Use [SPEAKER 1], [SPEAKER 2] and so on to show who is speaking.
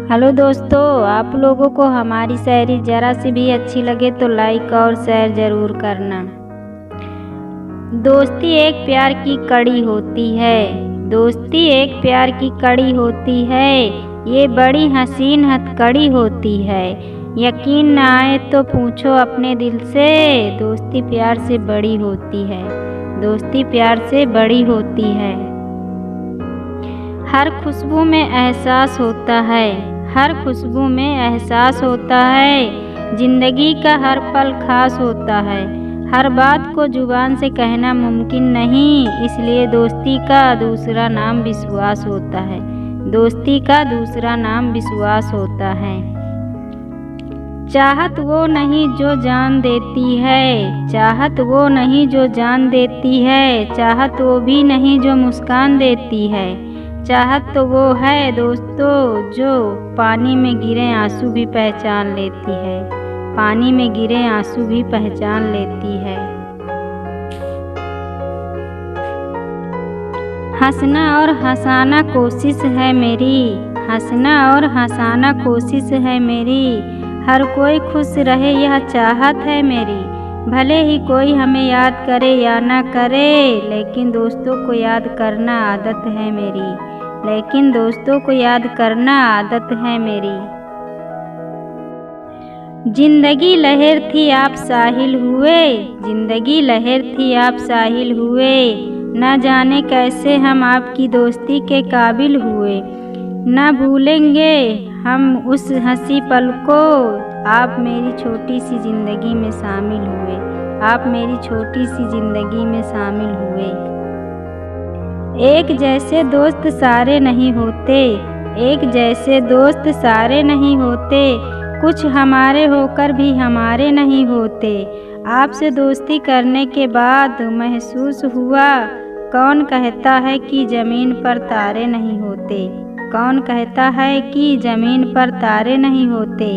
[SPEAKER 1] Hello दोस्तों, आप लोगों को हमारी शायरी ज़रा सी भी अच्छी लगे तो लाइक और शेयर ज़रूर करना। दोस्ती एक प्यार की कड़ी होती है, दोस्ती एक प्यार की कड़ी होती है, ये बड़ी हसीन हथकड़ी होती है। यकीन ना आए तो पूछो अपने दिल से, दोस्ती प्यार से बड़ी होती है, दोस्ती प्यार से बड़ी होती है। हर खुशबू में एहसास होता है, हर खुशबू में एहसास होता है, ज़िंदगी का हर पल खास होता है। हर बात को जुबान से कहना मुमकिन नहीं, इसलिए दोस्ती का दूसरा नाम विश्वास होता है, दोस्ती का दूसरा नाम विश्वास होता है। चाहत वो नहीं जो जान देती है, चाहत वो नहीं जो जान देती है, चाहत वो भी नहीं जो मुस्कान देती है। चाहत तो वो है दोस्तों जो पानी में गिरे आंसू भी पहचान लेती है, पानी में गिरे आंसू भी पहचान लेती है। हंसना और हंसाना कोशिश है मेरी, हंसना और हंसाना कोशिश है मेरी, हर कोई खुश रहे यह चाहत है मेरी। भले ही कोई हमें याद करे या ना करे, लेकिन दोस्तों को याद करना आदत है मेरी, लेकिन दोस्तों को याद करना आदत है मेरी। जिंदगी लहर थी आप साहिल हुए, जिंदगी लहर थी आप साहिल हुए, न जाने कैसे हम आपकी दोस्ती के काबिल हुए। न भूलेंगे हम उस हंसी पल को, आप मेरी छोटी सी ज़िंदगी में शामिल हुए, आप मेरी छोटी सी ज़िंदगी में शामिल हुए। एक जैसे दोस्त सारे नहीं होते, एक जैसे दोस्त सारे नहीं होते, कुछ हमारे होकर भी हमारे नहीं होते। आपसे दोस्ती करने के बाद महसूस हुआ, कौन कहता है कि ज़मीन पर तारे नहीं होते, कौन कहता है कि ज़मीन पर तारे नहीं होते।